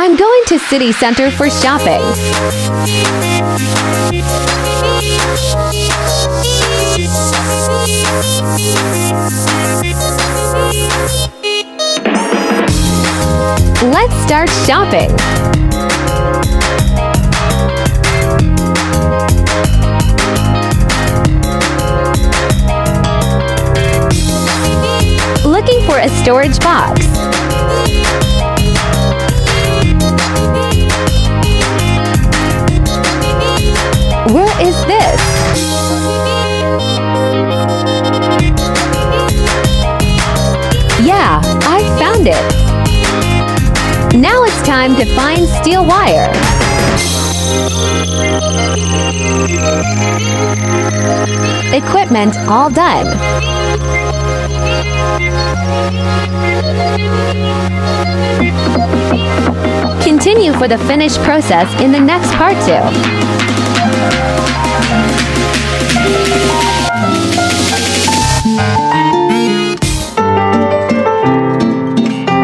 I'm going to city center for shopping. Let's start shopping. Looking for a storage box. Where is this? Yeah, I found it. Now it's time to find steel wire. Equipment all done. Continue for the finished process in the next part 2.